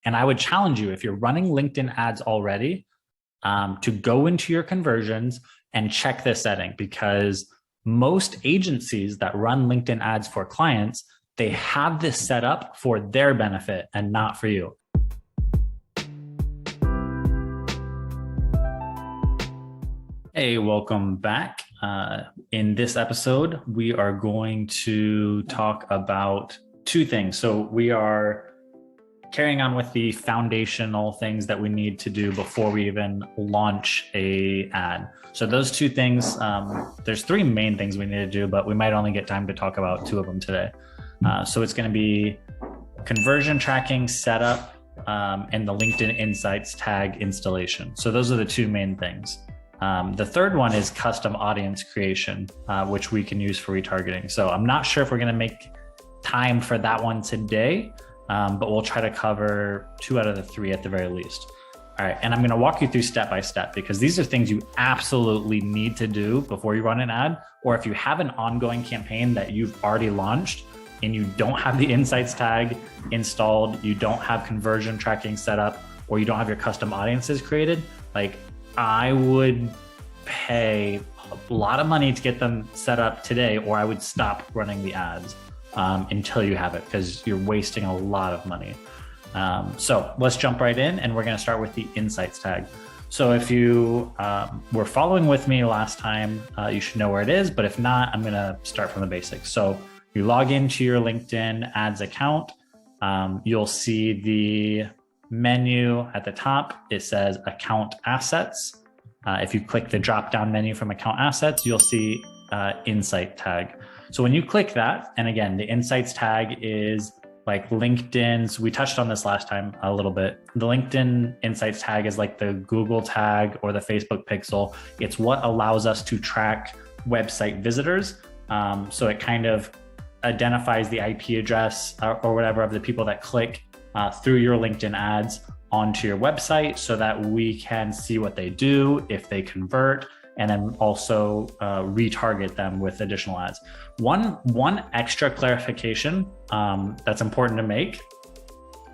And I would challenge you, if you're running LinkedIn ads already, to go into your conversions and check this setting, because most agencies that run LinkedIn ads for clients, they have this set up for their benefit and not for you. Hey, welcome back. In this episode, we are going to talk about two things. So we are carrying on with the foundational things that we need to do before we even launch a ad. So those two things, there's three main things we need to do, but we might only get time to talk about two of them today. So it's going to be conversion tracking setup and the LinkedIn Insights tag installation. So those are the two main things. The third one is custom audience creation, which we can use for retargeting. So I'm not sure if we're going to make time for that one today, but we'll try to cover 2 out of the 3 at the very least. All right, and I'm going to walk you through step by step, because these are things you absolutely need to do before you run an ad, or if you have an ongoing campaign that you've already launched and you don't have the Insights tag installed, you don't have conversion tracking set up, or you don't have your custom audiences created, like I would pay a lot of money to get them set up today, or I would stop running the ads until you have it, because you're wasting a lot of money. So let's jump right in, and we're going to start with the Insights tag. So if you were following with me last time, you should know where it is, but if not, I'm going to start from the basics. So you log into your LinkedIn ads account. You'll see the menu at the top. It says account assets. If you click the drop down menu from account assets, you'll see Insight tag. So when you click that, and again, the Insights tag is like LinkedIn's, we touched on this last time a little bit. The LinkedIn Insights tag is like the Google tag or the Facebook pixel. It's what allows us to track website visitors. So it kind of identifies the IP address or whatever of the people that click through your LinkedIn ads onto your website, so that we can see what they do, if they convert, and then also retarget them with additional ads. One extra clarification that's important to make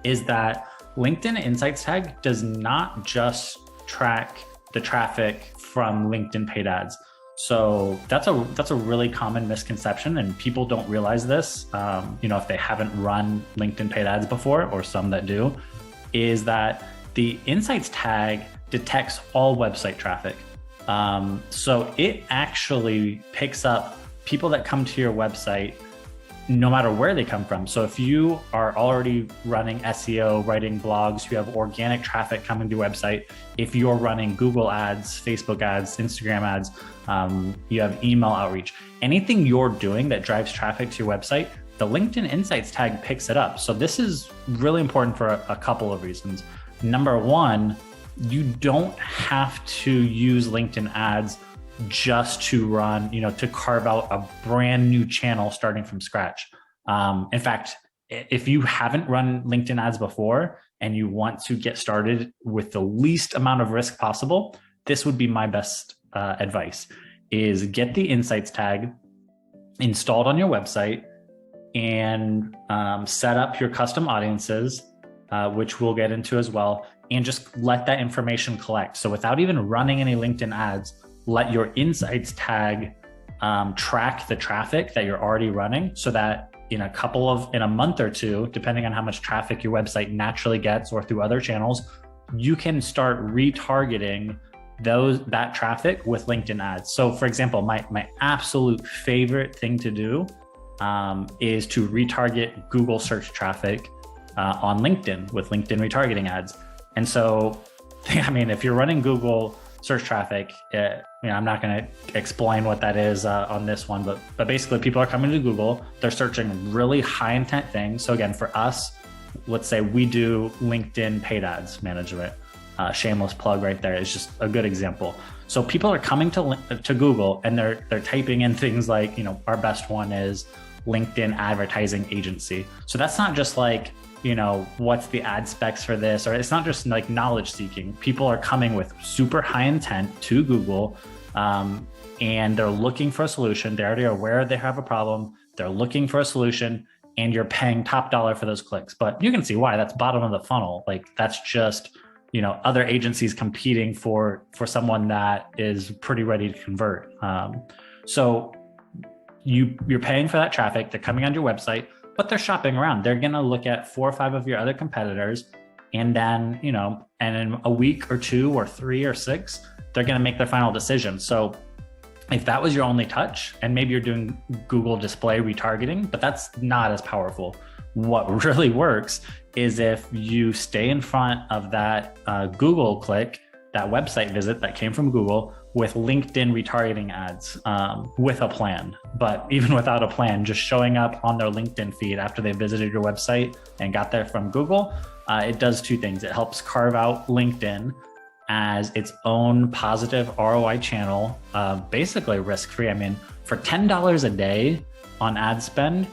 is that LinkedIn Insights tag does not just track the traffic from LinkedIn paid ads. So that's a really common misconception, and people don't realize this. If they haven't run LinkedIn paid ads before, or some that do, is that the Insights tag detects all website traffic. So it actually picks up people that come to your website no matter where they come from. So if you are already running SEO, writing blogs, you have organic traffic coming to your website, if you're running Google ads, Facebook ads, Instagram ads, you have email outreach, anything you're doing that drives traffic to your website, the LinkedIn Insights tag picks it up. So this is really important for a couple of reasons. Number one, you don't have to use LinkedIn ads just to run, to carve out a brand new channel starting from scratch. In fact, if you haven't run LinkedIn ads before and you want to get started with the least amount of risk possible, this would be my best advice, is get the Insights tag installed on your website and set up your custom audiences, which we'll get into as well, and just let that information collect. So without even running any LinkedIn ads, let your Insights tag track the traffic that you're already running, so that in a month or two, depending on how much traffic your website naturally gets or through other channels, you can start retargeting that traffic with LinkedIn ads. So for example, my absolute favorite thing to do is to retarget Google search traffic on LinkedIn with LinkedIn retargeting ads. And so, if you're running Google search traffic, I'm not going to explain what that is on this one, but basically people are coming to Google, they're searching really high intent things. So again, for us, let's say we do LinkedIn paid ads management. Shameless plug right there is just a good example. So people are coming to Google and they're typing in things like, our best one is LinkedIn advertising agency. So that's not just like, what's the ad specs for this, or it's not just like knowledge seeking. People are coming with super high intent to Google and they're looking for a solution. They're already aware they have a problem. They're looking for a solution. and you're paying top dollar for those clicks. But you can see why. That's bottom of the funnel. Like that's just, other agencies competing for someone that is pretty ready to convert. So you're paying for that traffic. They're coming on your website, but they're shopping around. They're going to look at 4 or 5 of your other competitors. And then, and in a week or 2 or 3 or 6, they're going to make their final decision. So if that was your only touch, and maybe you're doing Google display retargeting, but that's not as powerful. What really works is if you stay in front of that Google click, that website visit that came from Google, with LinkedIn retargeting ads with a plan. But even without a plan, just showing up on their LinkedIn feed after they visited your website and got there from Google, it does 2 things. It helps carve out LinkedIn as its own positive ROI channel, basically risk-free. I mean, for $10 a day on ad spend,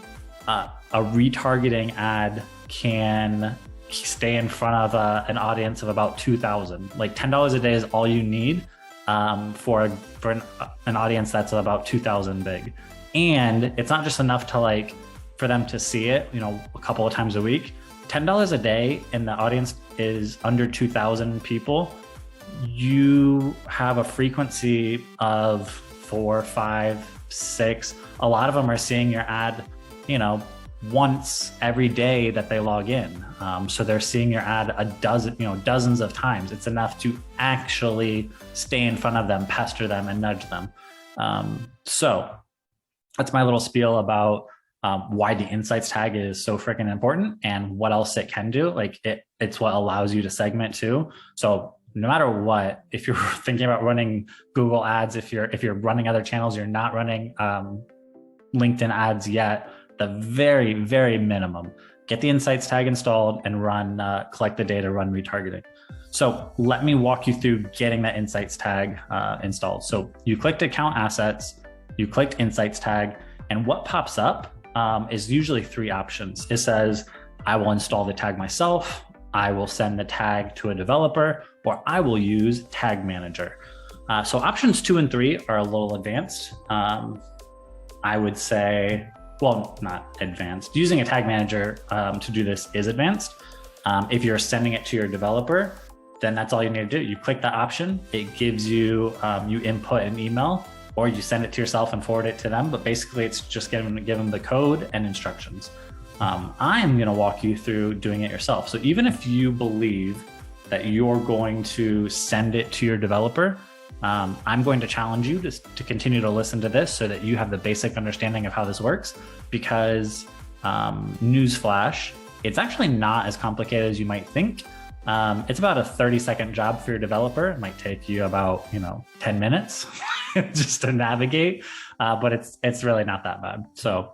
a retargeting ad can stay in front of an audience of about 2,000. Like $10 a day is all you need for an audience that's about 2,000 big. And it's not just enough to for them to see it, a couple of times a week. $10 a day and the audience is under 2,000 people. You have a frequency of 4, 5, 6. A lot of them are seeing your ad, once every day that they log in. So they're seeing your ad a dozen, dozens of times. It's enough to actually stay in front of them, pester them, and nudge them. So that's my little spiel about why the insights tag is so freaking important and what else it can do. It's what allows you to segment too. So no matter what, if you're thinking about running Google ads, if you're running other channels, you're not running LinkedIn ads yet, the very, very minimum, get the insights tag installed and collect the data, run retargeting. So let me walk you through getting that insights tag installed. So you clicked account assets, you clicked insights tag, and what pops up is usually 3 options. It says, I will install the tag myself, I will send the tag to a developer, or I will use Tag Manager. So options 2 and 3 are a little advanced. I would say, well, not advanced. Using a tag manager to do this is advanced. If you're sending it to your developer, then that's all you need to do. You click that option. It gives you, you input an email, or you send it to yourself and forward it to them. But basically, it's just give them the code and instructions. I'm going to walk you through doing it yourself. So even if you believe that you're going to send it to your developer, I'm going to challenge you to continue to listen to this so that you have the basic understanding of how this works, because newsflash, it's actually not as complicated as you might think. It's about a 30-second job for your developer. It might take you about 10 minutes just to navigate, but it's really not that bad. So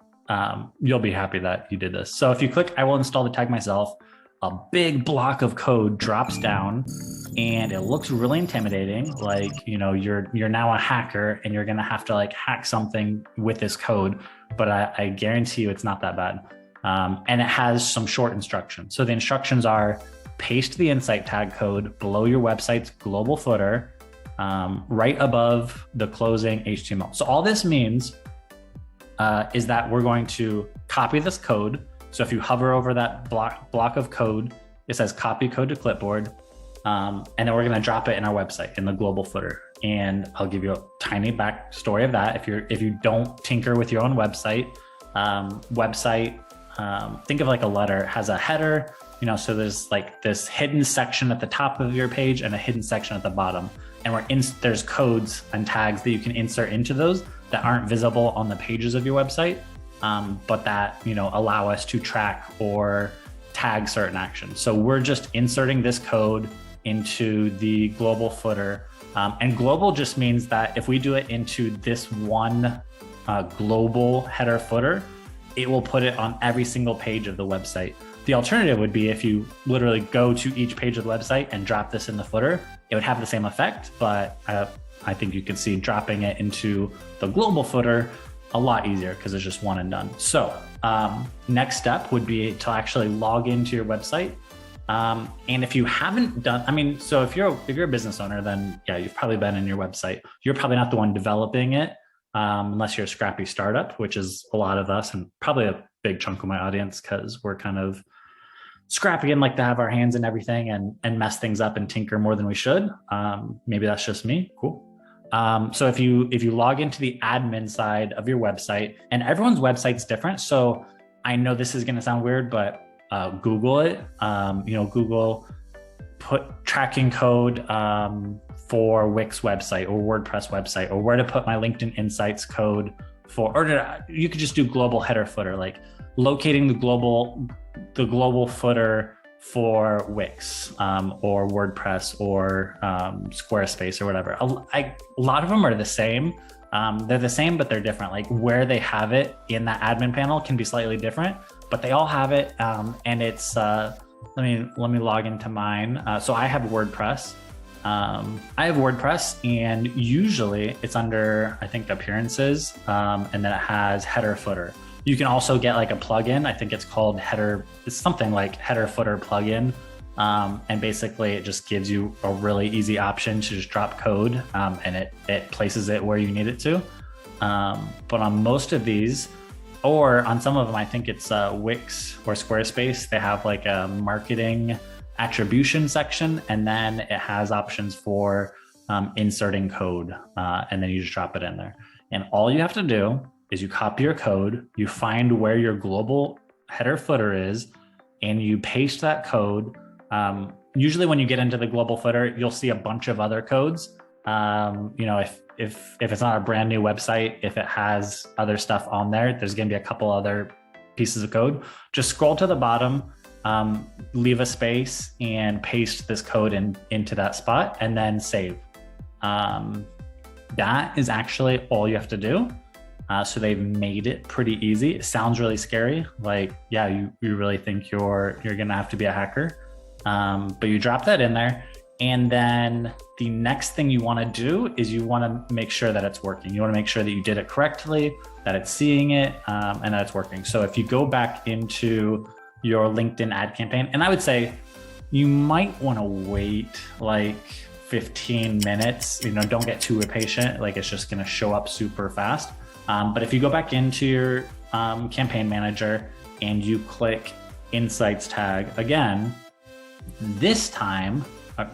you'll be happy that you did this. So if you click, I will install the tag myself, a big block of code drops down and it looks really intimidating. Like, you're now a hacker and you're going to have to hack something with this code, but I guarantee you it's not that bad. And it has some short instructions. So the instructions are: paste the insight tag code below your website's global footer, right above the closing HTML. So all this means is that we're going to copy this code. So if you hover over that block of code, it says copy code to clipboard. And then we're going to drop it in our website in the global footer. And I'll give you a tiny backstory of that. If you don't tinker with your own website, think of like a letter. It has a header, so there's this hidden section at the top of your page and a hidden section at the bottom. And there's codes and tags that you can insert into those that aren't visible on the pages of your website, but that allow us to track or tag certain actions. So we're just inserting this code into the global footer. And global just means that if we do it into this one global header footer, it will put it on every single page of the website. The alternative would be if you literally go to each page of the website and drop this in the footer, it would have the same effect, but I think you can see dropping it into the global footer a lot easier because it's just one and done. So next step would be to actually log into your website. And if you haven't done, so if you're a business owner, then yeah, you've probably been in your website. You're probably not the one developing it, unless you're a scrappy startup, which is a lot of us and probably big chunk of my audience because we're kind of scrappy and like to have our hands in everything and mess things up and tinker more than we should. Maybe that's just me. Cool. So if you log into the admin side of your website, and everyone's website's different. So I know this is going to sound weird, but Google it. Google put tracking code for Wix website or WordPress website, or where to put my LinkedIn Insights code for, or you could just do global header footer, like locating the global footer for Wix or WordPress or Squarespace or whatever. A lot of them are the same. They're the same, but they're different. Like where they have it in that admin panel can be slightly different, but they all have it. And it's, let me log into mine. So I have WordPress. And usually it's under, I think, appearances, and then it has header footer. You can also get like a plugin. I think it's called it's something like header footer plugin. And basically it just gives you a really easy option to just drop code, and it places it where you need it to. But on most of these, or on some of them, I think it's Wix or Squarespace, they have like a marketing attribution section, and then it has options for inserting code, and then you just drop it in there. And all you have to do is you copy your code, you find where your global header footer is, and you paste that code. Usually when you get into the global footer, you'll see a bunch of other codes. If it's not a brand new website, if it has other stuff on there, there's going to be a couple other pieces of code. Just scroll to the bottom, leave a space, and paste this code into that spot, and then save. That is actually all you have to do. So they've made it pretty easy. It sounds really scary. Like, yeah, you really think you're gonna have to be a hacker. But you drop that in there. And then the next thing you wanna do is you wanna make sure that it's working. You wanna make sure that you did it correctly, that it's seeing it, and that it's working. So if you go back into your LinkedIn ad campaign, and I would say you might wanna wait like 15 minutes, don't get too impatient. Like it's just gonna show up super fast. But if you go back into your campaign manager and you click Insights tag again, this time,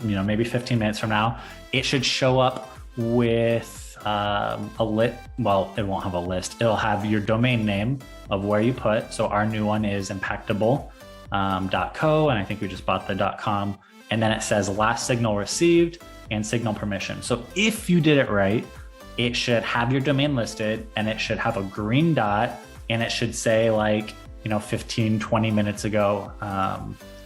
maybe 15 minutes from now, it should show up with a lit. Well, it won't have a list. It'll have your domain name of where you put. So our new one is impactable.co, and I think we just bought the .com. And then it says last signal received and signal permission. So if you did it right, it should have your domain listed, and it should have a green dot, and it should say like, 15, 20 minutes ago.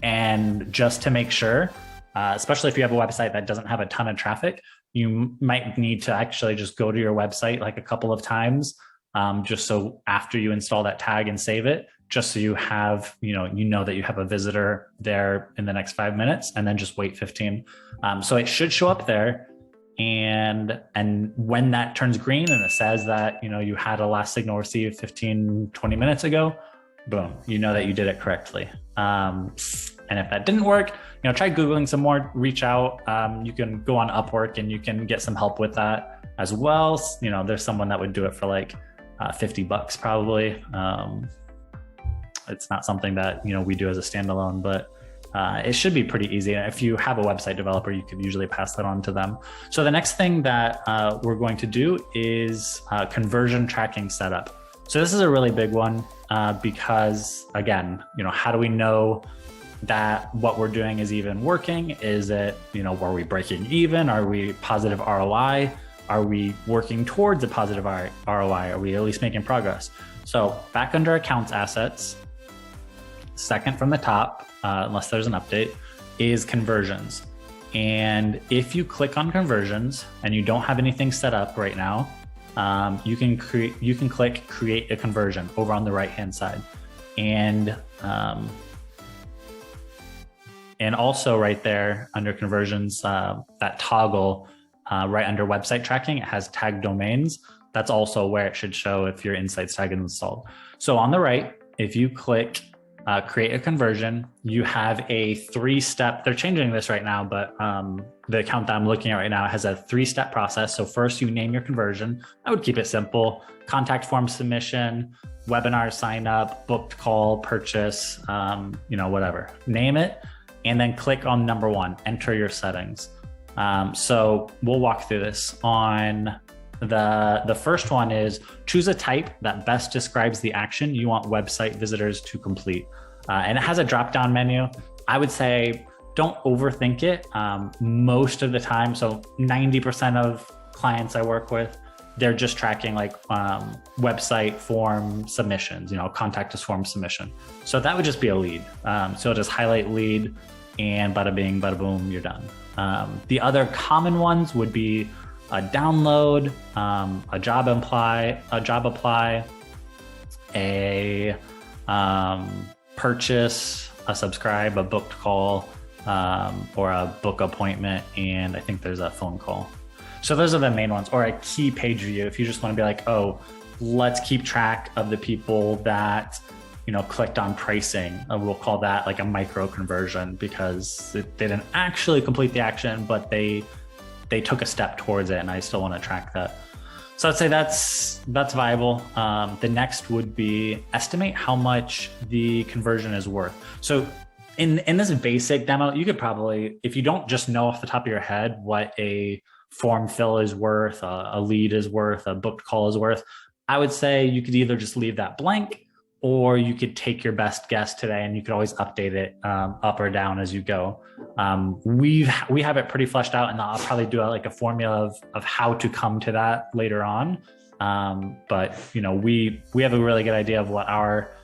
And just to make sure, especially if you have a website that doesn't have a ton of traffic, you might need to actually just go to your website like a couple of times, just so after you install that tag and save it, just so you have, that you have a visitor there in the next 5 minutes, and then just wait 15. So it should show up there. And when that turns green and it says that, you had a last signal received 15, 20 minutes ago, boom, that you did it correctly. And if that didn't work, try Googling some more, reach out. You can go on Upwork and you can get some help with that as well. There's someone that would do it for like $50 probably. It's not something that, we do as a standalone, but it should be pretty easy. If you have a website developer, you could usually pass that on to them. So the next thing that we're going to do is conversion tracking setup. So this is a really big one because, again, how do we know that what we're doing is even working? Is it, are we breaking even? Are we positive ROI? Are we working towards a positive ROI? Are we at least making progress? So back under accounts assets, second from the top, unless there's an update, is conversions. And if you click on conversions and you don't have anything set up right now, you can click create a conversion over on the right hand side. And also right there under conversions, that toggle right under website tracking, it has tag domains. That's also where it should show if your Insights tag is installed. So on the right, if you click create a conversion, you have a 3-step, they're changing this right now, but the account that I'm looking at right now has a 3-step process. So first you name your conversion. I would keep it simple. Contact form submission, webinar sign up, booked call, purchase, whatever, name it, and then click on number 1, enter your settings. So we'll walk through this. On the first one is choose a type that best describes the action you want website visitors to complete. And it has a drop-down menu. I would say don't overthink it. Most of the time, so 90% of clients I work with, they're just tracking like website form submissions, contact us form submission. So that would just be a lead. So just highlight lead and bada bing, bada boom, you're done. The other common ones would be a download, a job apply, a purchase, a subscribe, a booked call, or a book appointment, and I think there's a phone call. So those are the main ones, or a key page view. If you just want to be like, oh, let's keep track of the people that, clicked on pricing. We'll call that like a micro conversion because they didn't actually complete the action, but they took a step towards it, and I still want to track that. So I'd say that's viable. The next would be estimate how much the conversion is worth. So in this basic demo, you could probably, if you don't just know off the top of your head what a form fill is worth, a lead is worth, a booked call is worth, I would say you could either just leave that blank, or you could take your best guess today, and you could always update it up or down as you go. We have it pretty fleshed out, and I'll probably do like a formula of how to come to that later on. But we have a really good idea of what our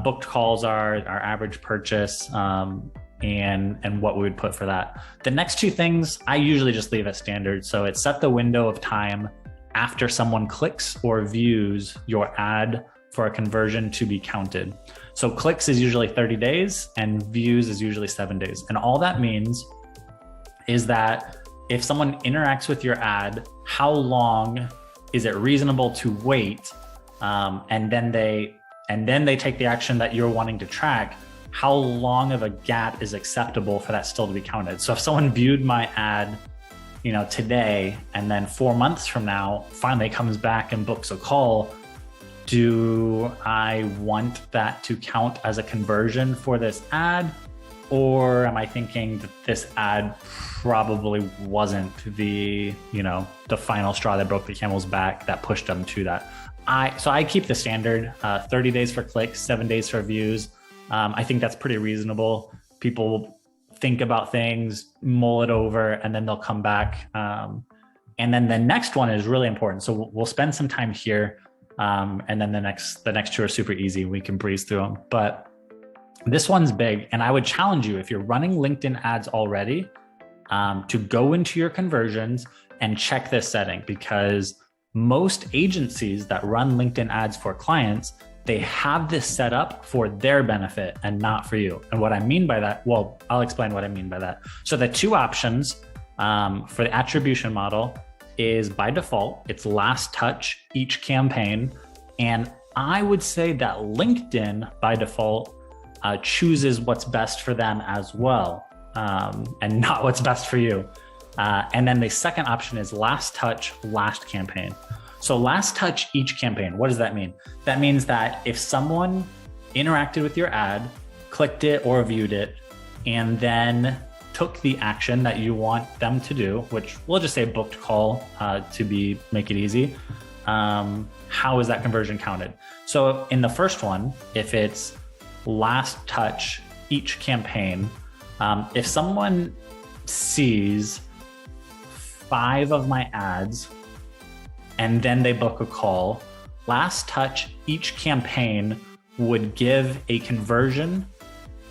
booked calls are, our average purchase, and what we would put for that. The next 2 things, I usually just leave it standard. So it's set the window of time after someone clicks or views your ad for a conversion to be counted. So clicks is usually 30 days and views is usually 7 days. And all that means is that if someone interacts with your ad, how long is it reasonable to wait? And then they take the action that you're wanting to track. How long of a gap is acceptable for that still to be counted? So if someone viewed my ad, today, and then 4 months from now, finally comes back and books a call, do I want that to count as a conversion for this ad? Or am I thinking that this ad probably wasn't the final straw that broke the camel's back that pushed them to that? So I keep the standard 30 days for clicks, 7 days for views. I think that's pretty reasonable. People think about things, mull it over, and then they'll come back. And then the next one is really important. So we'll spend some time here. And then the next 2 are super easy. We can breeze through them. But this one's big. And I would challenge you, if you're running LinkedIn ads already, to go into your conversions and check this setting, because most agencies that run LinkedIn ads for clients, they have this set up for their benefit and not for you. And what I mean by that, well, I'll explain what I mean by that. So the 2 options for the attribution model is by default, it's last touch each campaign. And I would say that LinkedIn by default chooses what's best for them as well, and not what's best for you. And then the second option is last touch, last campaign. So last touch each campaign, what does that mean? That means that if someone interacted with your ad, clicked it or viewed it, and then took the action that you want them to do, which we'll just say booked call to make it easy, how is that conversion counted? So in the first one, if it's last touch each campaign, if someone sees 5 of my ads and then they book a call, last touch each campaign would give a conversion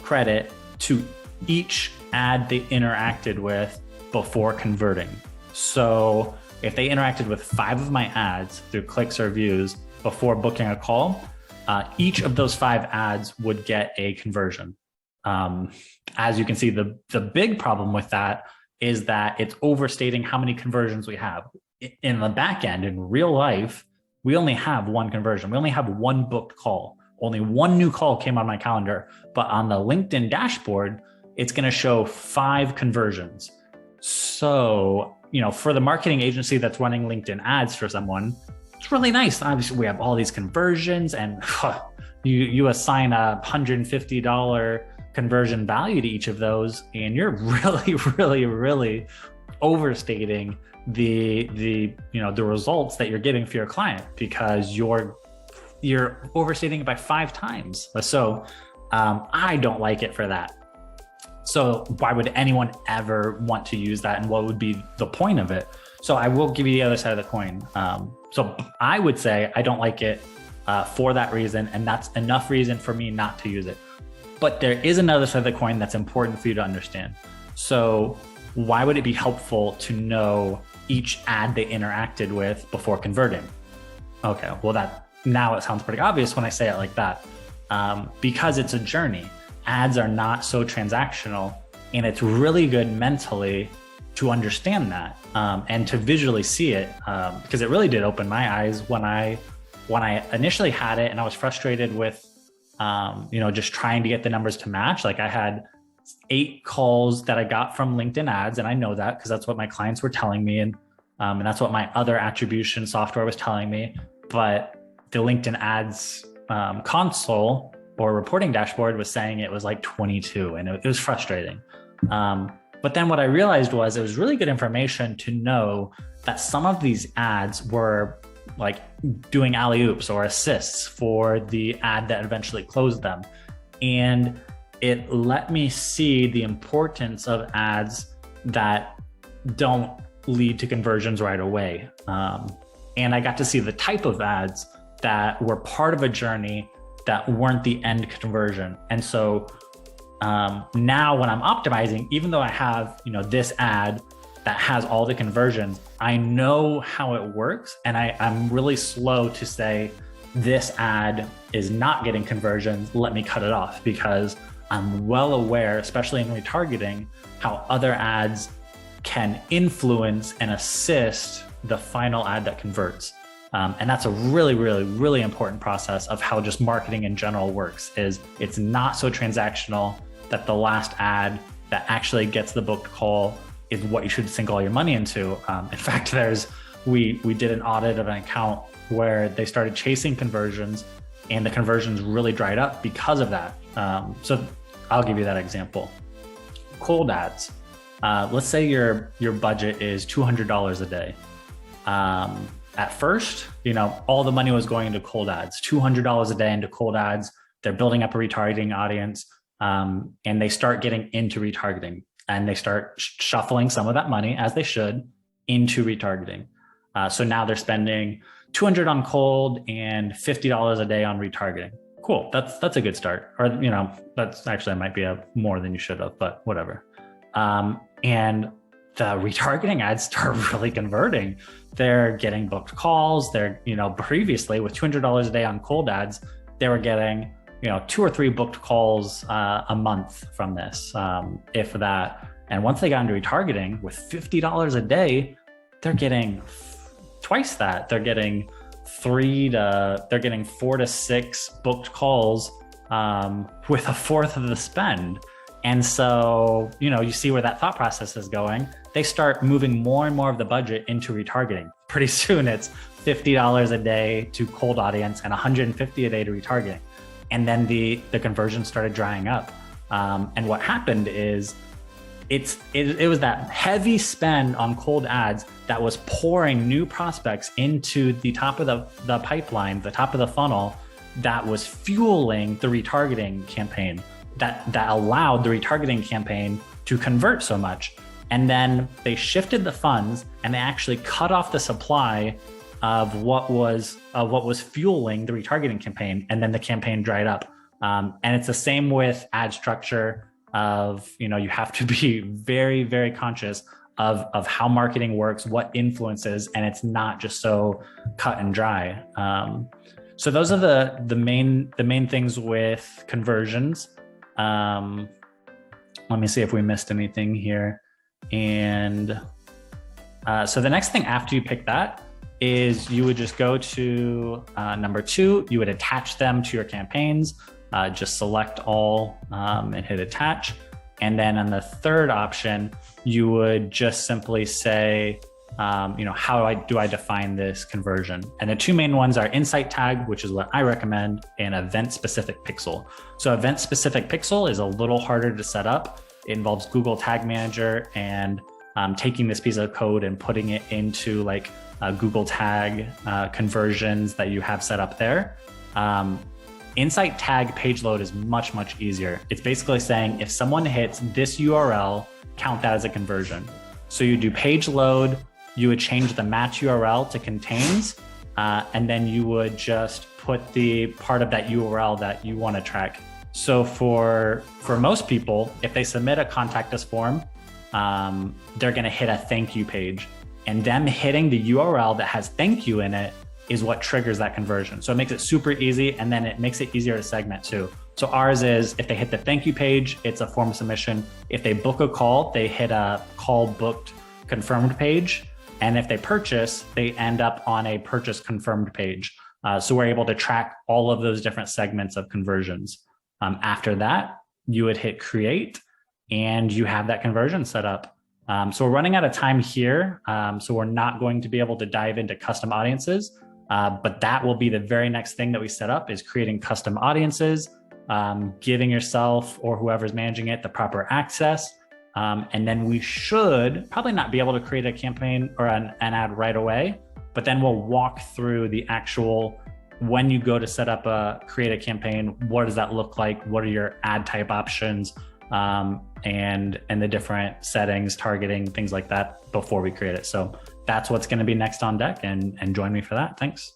credit to each ad they interacted with before converting. So if they interacted with 5 of my ads through clicks or views before booking a call, each of those 5 ads would get a conversion. As you can see, the big problem with that is that it's overstating how many conversions we have. In the back end, in real life, we only have 1 conversion. We only have 1 booked call. Only 1 new call came on my calendar. But on the LinkedIn dashboard, it's going to show 5 conversions. So, for the marketing agency that's running LinkedIn ads for someone, it's really nice. Obviously, we have all these conversions, and you assign a $150 conversion value to each of those, and you're really, really, really overstating the results that you're getting for your client, because you're overstating it by 5 times. So I don't like it for that. So why would anyone ever want to use that, and what would be the point of it? So I will give you the other side of the coin. So I would say I don't like it for that reason, and that's enough reason for me not to use it. But there is another side of the coin that's important for you to understand. So why would it be helpful to know each ad they interacted with before converting? Okay, well now it sounds pretty obvious when I say it like that. Because it's a journey. Ads are not so transactional, and it's really good mentally to understand that and to visually see it, because it really did open my eyes when I initially had it, and I was frustrated with just trying to get the numbers to match. Like, I had 8 calls that I got from LinkedIn ads, and I know that because that's what my clients were telling me, and that's what my other attribution software was telling me. But the LinkedIn ads console or reporting dashboard was saying it was like 22, and it was frustrating. But then what I realized was it was really good information to know that some of these ads were like doing alley-oops or assists for the ad that eventually closed them. And it let me see the importance of ads that don't lead to conversions right away. And I got to see the type of ads that were part of a journey that weren't the end conversion. And so now when I'm optimizing, even though I have this ad that has all the conversions, I know how it works, and I'm really slow to say this ad is not getting conversions, let me cut it off, because I'm well aware, especially in retargeting, how other ads can influence and assist the final ad that converts. And that's a really, really, really important process of how just marketing in general works. Is it's not so transactional that the last ad that actually gets the booked call is what you should sink all your money into. In fact, we did an audit of an account where they started chasing conversions, and the conversions really dried up because of that. So I'll give you that example. Cold ads. Let's say your budget is $200 a day. At first, all the money was going into cold ads, $200 a day into cold ads. They're building up a retargeting audience, and they start getting into retargeting, and they start shuffling some of that money, as they should, into retargeting. So now they're spending $200 on cold and $50 a day on retargeting. Cool, that's a good start. Or that's actually might be more than you should have, but whatever. And the retargeting ads start really converting. They're getting booked calls. They're, previously with $200 a day on cold ads, they were getting, 2 or 3 booked calls a month from this, if that. And once they got into retargeting with $50 a day, they're getting twice that. They're getting 4 to 6 booked calls with a fourth of the spend. And so, you see where that thought process is going. They start moving more and more of the budget into retargeting. Pretty soon it's $50 a day to cold audience and $150 a day to retargeting. And then the conversion started drying up. And what happened is it was that heavy spend on cold ads that was pouring new prospects into the top of the pipeline, the top of the funnel, that was fueling the retargeting campaign. That allowed the retargeting campaign to convert so much. And then they shifted the funds, and they actually cut off the supply of what was fueling the retargeting campaign, and then the campaign dried up. And it's the same with ad structure of, you have to be very, very conscious of how marketing works, what influences, and it's not just so cut and dry. So those are the main things with conversions. Let me see if we missed anything here. And so the next thing after you pick that is you would just go to number 2, you would attach them to your campaigns, just select all and hit attach. And then on the third option, you would just simply say, how do I define this conversion? And the two main ones are insight tag, which is what I recommend, and event specific pixel. So event specific pixel is a little harder to set up. It involves Google Tag Manager and taking this piece of code and putting it into like Google Tag conversions that you have set up there. Insight tag page load is much, much easier. It's basically saying if someone hits this URL, count that as a conversion. So you do page load, you would change the match URL to contains, and then you would just put the part of that URL that you want to track. So for most people, if they submit a contact us form, they're going to hit a thank you page, and them hitting the URL that has thank you in it is what triggers that conversion. So it makes it super easy, and then it makes it easier to segment too. So ours is if they hit the thank you page, it's a form submission. If they book a call, they hit a call booked confirmed page. And if they purchase, they end up on a purchase confirmed page. So we're able to track all of those different segments of conversions. After that, you would hit create and you have that conversion set up. So we're running out of time here. So we're not going to be able to dive into custom audiences, but that will be the very next thing that we set up is creating custom audiences, giving yourself or whoever's managing it the proper access. And then we should probably not be able to create a campaign or an ad right away, but then we'll walk through the actual, when you go to set up create a campaign, what does that look like? What are your ad type options? And the different settings, targeting, things like that before we create it. So that's what's going to be next on deck, and join me for that. Thanks.